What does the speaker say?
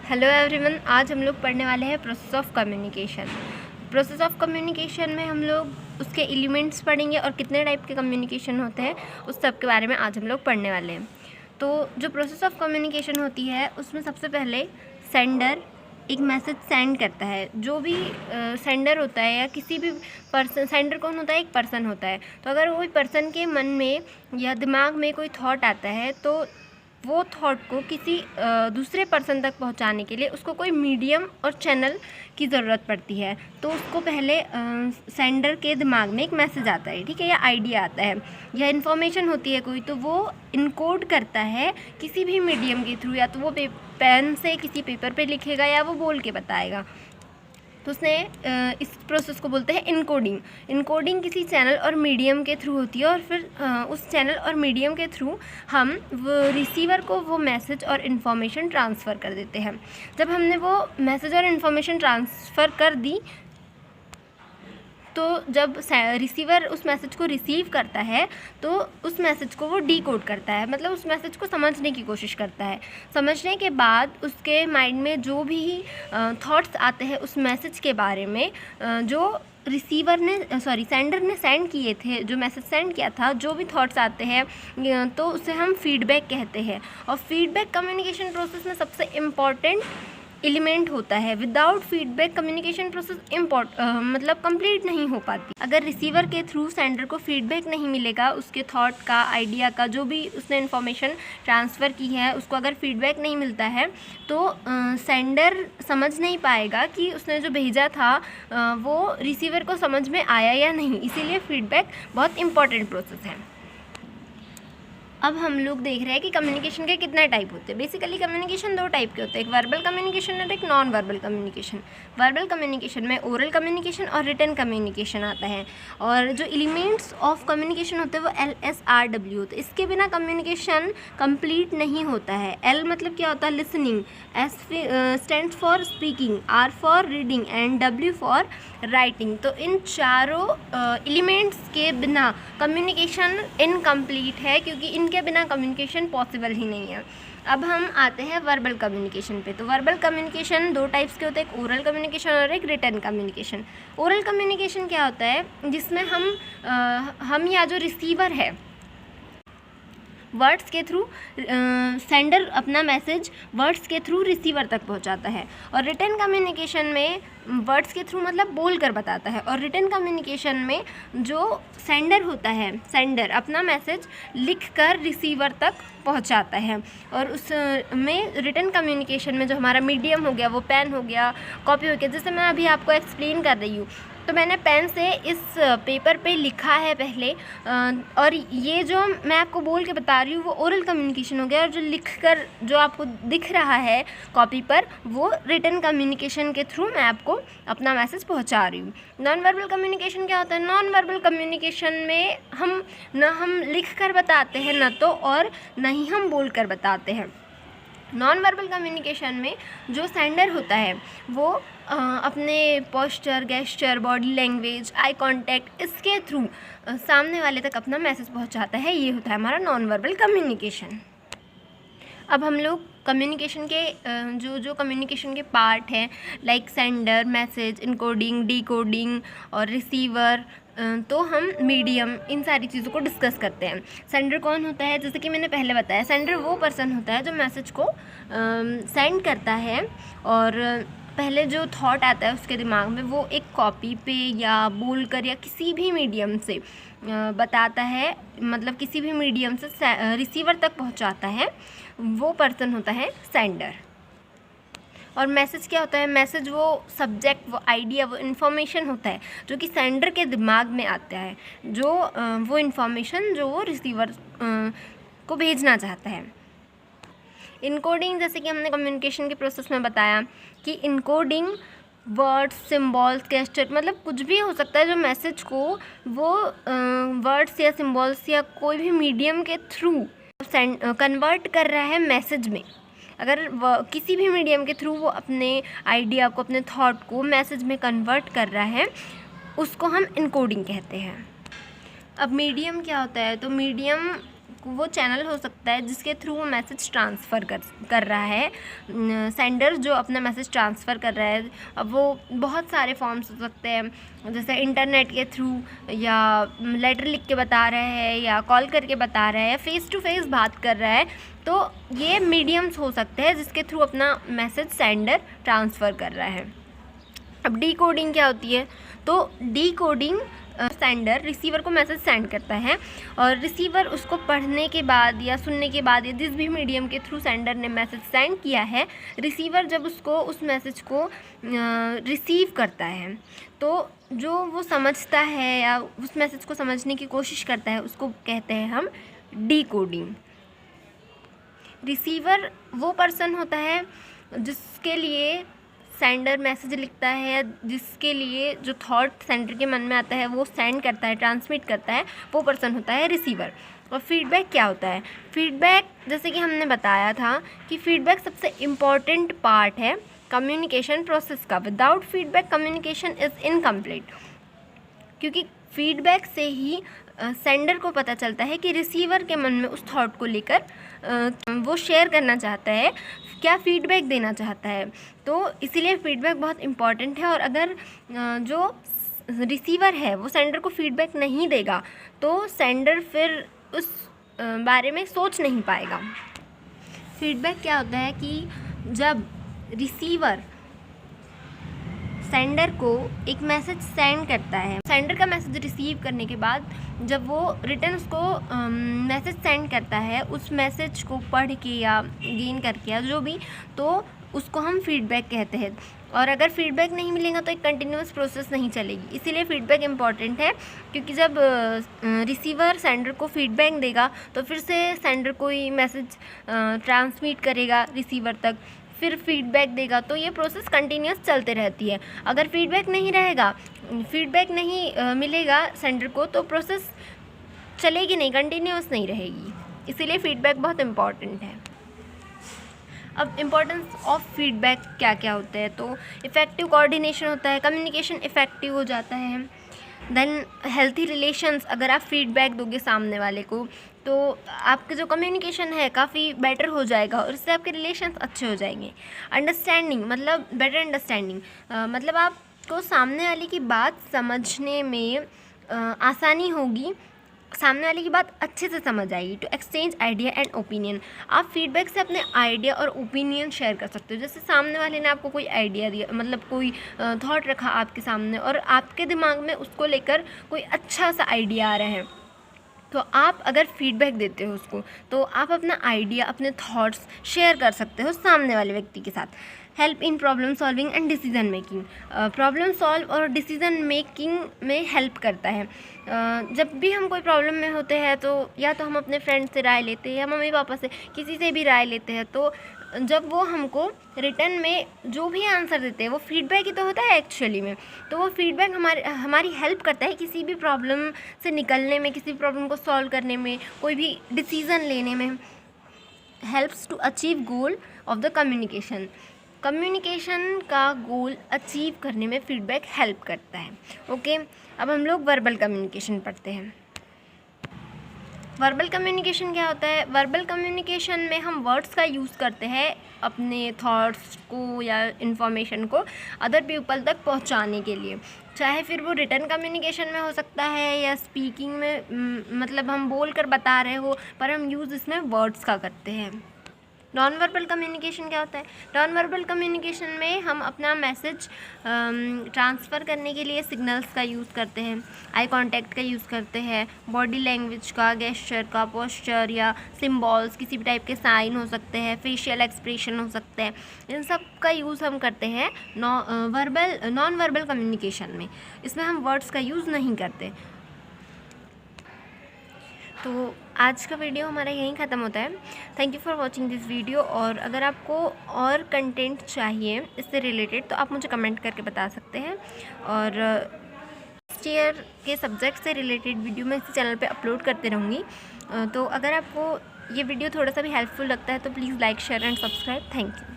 Hello everyone, आज हम लोग पढ़ने वाले हैं process of communication. Process of communication में हम लोग उसके एलिमेंट्स पढ़ेंगे और कितने टाइप के कम्युनिकेशन होते हैं उस सब के बारे में आज हम लोग पढ़ने वाले हैं। तो जो प्रोसेस ऑफ कम्युनिकेशन होती है उसमें सबसे पहले सेंडर एक मैसेज सेंड करता है। जो भी सेंडर होता है या किसी भी पर्सन, सेंडर कौन होता है? एक पर्सन होता है। तो अगर कोई पर्सन के मन में या दिमाग में कोई थॉट आता है तो वो थॉट को किसी दूसरे पर्सन तक पहुंचाने के लिए उसको कोई मीडियम और चैनल की ज़रूरत पड़ती है। तो उसको पहले सेंडर के दिमाग में एक मैसेज आता है, ठीक है, या आइडिया आता है या इन्फॉर्मेशन होती है कोई, तो वो इनकोड करता है किसी भी मीडियम के थ्रू। या तो वो पेन से किसी पेपर पे लिखेगा या वो बोल के बताएगा। तो उसने इस प्रोसेस को बोलते हैं इनकोडिंग। इनकोडिंग किसी चैनल और मीडियम के थ्रू होती है और फिर उस चैनल और मीडियम के थ्रू हम वो रिसीवर को वो मैसेज और इन्फॉर्मेशन ट्रांसफ़र कर देते हैं। जब हमने वो मैसेज और इन्फॉर्मेशन ट्रांसफ़र कर दी तो जब रिसीवर उस मैसेज को रिसीव करता है तो उस मैसेज को वो डीकोड करता है, मतलब उस मैसेज को समझने की कोशिश करता है। समझने के बाद उसके माइंड में जो भी थॉट्स आते हैं उस मैसेज के बारे में, जो सेंडर ने सेंड किए थे, जो मैसेज सेंड किया था, जो भी थॉट्स आते हैं तो उसे हम फीडबैक कहते हैं। और फीडबैक कम्युनिकेशन प्रोसेस में सबसे इम्पॉर्टेंट एलिमेंट होता है। विदाउट फीडबैक कम्युनिकेशन प्रोसेस मतलब कंप्लीट नहीं हो पाती। अगर रिसीवर के थ्रू सेंडर को फीडबैक नहीं मिलेगा, उसके थॉट का, आइडिया का, जो भी उसने इन्फॉर्मेशन ट्रांसफ़र की है उसको अगर फीडबैक नहीं मिलता है तो सेंडर समझ नहीं पाएगा कि उसने जो भेजा था वो रिसीवर को समझ में आया या नहीं। इसीलिए फीडबैक बहुत इंपॉर्टेंट प्रोसेस है। अब हम लोग देख रहे हैं कि कम्युनिकेशन के कितने टाइप होते हैं। बेसिकली कम्युनिकेशन दो टाइप के होते हैं, एक वर्बल कम्युनिकेशन और एक non verbal communication. Verbal communication में ओरल कम्युनिकेशन और रिटन कम्युनिकेशन आता है। और जो एलिमेंट्स ऑफ कम्युनिकेशन होते हैं वो LSRW होते हैं। इसके बिना कम्युनिकेशन कंप्लीट नहीं होता है। L मतलब क्या होता है? Listening, S stands for speaking, R for reading and W for writing. तो इन चारों एलिमेंट्स के बिना कम्युनिकेशन इनकम्प्लीट है, क्योंकि इनके बिना कम्युनिकेशन पॉसिबल ही नहीं है। अब हम आते हैं वर्बल कम्युनिकेशन पे। तो वर्बल कम्युनिकेशन दो टाइप्स के होते हैं, एक ओरल कम्युनिकेशन और एक रिटन कम्युनिकेशन। ओरल कम्युनिकेशन क्या होता है? जिसमें हम या जो रिसीवर है वर्ड्स के थ्रू, सेंडर अपना मैसेज वर्ड्स के थ्रू रिसीवर तक पहुंचाता है। और रिटन कम्युनिकेशन में वर्ड्स के थ्रू मतलब बोल कर बताता है। और रिटन कम्युनिकेशन में जो सेंडर होता है, सेंडर अपना मैसेज लिख कर रिसीवर तक पहुंचाता है। और उसमें रिटन कम्युनिकेशन में जो हमारा मीडियम हो गया, वो पेन हो गया, कॉपी हो गया। जैसे मैं अभी आपको एक्सप्लेन कर रही हूँ, तो मैंने पेन से इस पेपर पे लिखा है पहले, और ये जो मैं आपको बोल के बता रही हूँ वो ओरल कम्युनिकेशन हो गया। और जो लिखकर जो आपको दिख रहा है कॉपी पर, वो रिटन कम्युनिकेशन के थ्रू मैं आपको अपना मैसेज पहुँचा रही हूँ। नॉन वर्बल कम्युनिकेशन क्या होता है? नॉन वर्बल कम्युनिकेशन में हम लिख कर बताते हैं न तो, और न ही हम बोल कर बताते हैं। नॉन वर्बल कम्युनिकेशन में जो सेंडर होता है वो अपने posture, gesture, body language, eye contact, इसके थ्रू सामने वाले तक अपना मैसेज पहुंचाता है। ये होता है हमारा नॉन वर्बल कम्युनिकेशन। अब हम लोग कम्युनिकेशन के जो कम्युनिकेशन के पार्ट हैं, like sender, message, encoding, decoding और रिसीवर, तो हम मीडियम, इन सारी चीज़ों को डिस्कस करते हैं। सेंडर कौन होता है? जैसे कि मैंने पहले बताया, सेंडर वो पर्सन होता है जो मैसेज को सेंड करता है और पहले जो थॉट आता है उसके दिमाग में वो एक कॉपी पे या बोलकर या किसी भी मीडियम से बताता है, मतलब किसी भी मीडियम से रिसीवर तक पहुंचाता है। वो पर्सन होता है सेंडर। और मैसेज क्या होता है? मैसेज वो सब्जेक्ट, वो आइडिया, वो इन्फॉर्मेशन होता है जो कि सेंडर के दिमाग में आता है, जो वो इन्फॉर्मेशन जो वो रिसीवर को भेजना चाहता है। इनकोडिंग, जैसे कि हमने कम्युनिकेशन के प्रोसेस में बताया कि इनकोडिंग वर्ड्स, सिम्बॉल्स, गेस्चर, मतलब कुछ भी हो सकता है जो मैसेज को वो वर्ड्स या सिम्बॉल्स या कोई भी मीडियम के थ्रू कन्वर्ट कर रहा है मैसेज में। अगर किसी भी मीडियम के थ्रू वो अपने आइडिया को, अपने थॉट को मैसेज में कन्वर्ट कर रहा है, उसको हम इनकोडिंग कहते हैं। अब मीडियम क्या होता है? तो मीडियम वो चैनल हो सकता है जिसके थ्रू वो मैसेज ट्रांसफ़र कर रहा है। सेंडर जो अपना मैसेज ट्रांसफ़र कर रहा है, अब वो बहुत सारे फॉर्म्स हो सकते हैं, जैसे इंटरनेट के थ्रू, या लेटर लिख के बता रहा है, या कॉल करके बता रहा है, या फ़ेस टू फेस बात कर रहा है। तो ये मीडियम्स हो सकते हैं जिसके थ्रू अपना मैसेज सेंडर ट्रांसफ़र कर रहा है। अब डीकोडिंग क्या होती है? तो डीकोडिंग सेंडर रिसीवर को मैसेज सेंड करता है, और रिसीवर उसको पढ़ने के बाद या सुनने के बाद, या जिस भी मीडियम के थ्रू सेंडर ने मैसेज सेंड किया है, रिसीवर जब उसको उस मैसेज को रिसीव करता है, तो जो वो समझता है या उस मैसेज को समझने की कोशिश करता है, उसको कहते हैं हम डीकोडिंग। रिसीवर वो पर्सन होता है जिसके लिए सेंडर मैसेज लिखता है, या जिसके लिए जो थॉट सेंडर के मन में आता है वो सेंड करता है, ट्रांसमिट करता है, वो पर्सन होता है रिसीवर। और फीडबैक क्या होता है? फीडबैक, जैसे कि हमने बताया था कि फीडबैक सबसे इम्पॉर्टेंट पार्ट है कम्युनिकेशन प्रोसेस का। Without feedback communication is incomplete, क्योंकि फीडबैक से ही सेंडर को पता चलता है कि रिसीवर के मन में उस थॉट को लेकर वो शेयर करना चाहता है, क्या फीडबैक देना चाहता है। तो इसीलिए फीडबैक बहुत इम्पॉर्टेंट है, और अगर जो रिसीवर है वो सेंडर को फीडबैक नहीं देगा तो सेंडर फिर उस बारे में सोच नहीं पाएगा। फीडबैक क्या होता है कि जब रिसीवर सेंडर को एक मैसेज सेंड करता है, सेंडर का मैसेज रिसीव करने के बाद जब वो रिटर्न उसको मैसेज सेंड करता है, उस मैसेज को पढ़ के या गेन करके या जो भी, तो उसको हम फीडबैक कहते हैं। और अगर फीडबैक नहीं मिलेगा तो एक कंटिन्यूस प्रोसेस नहीं चलेगी। इसीलिए फीडबैक इम्पॉर्टेंट है, क्योंकि जब रिसीवर सेंडर को फीडबैक देगा तो फिर से सेंडर कोई मैसेज ट्रांसमिट करेगा रिसीवर तक, फिर फीडबैक देगा, तो ये प्रोसेस कंटिन्यूस चलते रहती है। अगर फीडबैक नहीं रहेगा, फीडबैक नहीं मिलेगा सेंडर को, तो प्रोसेस चलेगी नहीं, कंटिन्यूस नहीं रहेगी। इसीलिए फीडबैक बहुत इम्पॉर्टेंट है। अब इम्पॉर्टेंस ऑफ फीडबैक क्या क्या होते हैं? तो इफ़ेक्टिव कोऑर्डिनेशन होता है, कम्युनिकेशन इफ़ेक्टिव हो जाता है, देन हेल्थी रिलेशंस। अगर आप फीडबैक दोगे सामने वाले को तो आपका जो कम्युनिकेशन है काफ़ी बेटर हो जाएगा, और इससे आपके रिलेशंस अच्छे हो जाएंगे। अंडरस्टैंडिंग मतलब बेटर अंडरस्टैंडिंग, मतलब आपको सामने वाले की बात समझने में आसानी होगी, सामने वाले की बात अच्छे से समझ आएगी। To exchange idea and opinion, आप फीडबैक से अपने आइडिया और ओपिनियन शेयर कर सकते हो। जैसे सामने वाले ने आपको कोई आइडिया दिया, मतलब कोई थॉट रखा आपके सामने, और आपके दिमाग में उसको लेकर कोई अच्छा सा आइडिया आ रहा है, तो आप अगर फीडबैक देते हो उसको, तो आप अपना आइडिया, अपने थॉट्स शेयर कर सकते हो सामने वाले व्यक्ति के साथ। Help in problem solving and decision making, problem solve और डिसीजन मेकिंग में हेल्प करता है। जब भी हम कोई प्रॉब्लम में होते हैं तो या तो हम अपने फ्रेंड से राय लेते हैं, या मम्मी पापा से, किसी से भी राय लेते हैं, तो जब वो हमको रिटर्न में जो भी आंसर देते हैं वो फीडबैक ही तो होता है एक्चुअली में। तो वो फीडबैक हमारी हेल्प करता है किसी भी प्रॉब्लम से निकलने में, किसी प्रॉब्लम को सॉल्व करने में, कोई भी डिसीज़न लेने में। Helps to achieve goal of the communication, communication का गोल अचीव करने में फीडबैक हेल्प करता है। ओके, अब हम लोग वर्बल कम्युनिकेशन पढ़ते हैं। वर्बल कम्युनिकेशन क्या होता है? वर्बल कम्युनिकेशन में हम वर्ड्स का यूज़ करते हैं अपने थॉट्स को या इन्फॉर्मेशन को अदर पीपल तक पहुंचाने के लिए, चाहे फिर वो रिटर्न कम्युनिकेशन में हो सकता है या स्पीकिंग में, मतलब हम बोल कर बता रहे हो, पर हम यूज़ इसमें वर्ड्स का करते हैं। नॉन वर्बल कम्युनिकेशन क्या होता है? नॉन वर्बल कम्युनिकेशन में हम अपना मैसेज ट्रांसफ़र करने के लिए सिग्नल्स का यूज़ करते हैं, आई कांटेक्ट का यूज़ करते हैं, बॉडी लैंग्वेज का, गेस्चर का, पोस्चर या सिंबल्स, किसी भी टाइप के साइन हो सकते हैं, फेशियल एक्सप्रेशन हो सकते हैं, इन सब का यूज़ हम करते हैं नॉन वर्बल कम्युनिकेशन में। इसमें हम वर्ड्स का यूज़ नहीं करते। तो आज का वीडियो हमारा यहीं ख़त्म होता है। Thank you for watching this video. और अगर आपको और कंटेंट चाहिए इससे रिलेटेड तो आप मुझे कमेंट करके बता सकते हैं, और नेक्स्ट ईयर के सब्जेक्ट से रिलेटेड वीडियो मैं इसी चैनल पे अपलोड करते रहूँगी। तो अगर आपको ये वीडियो थोड़ा सा भी हेल्पफुल लगता है तो please like, share and subscribe. Thank you.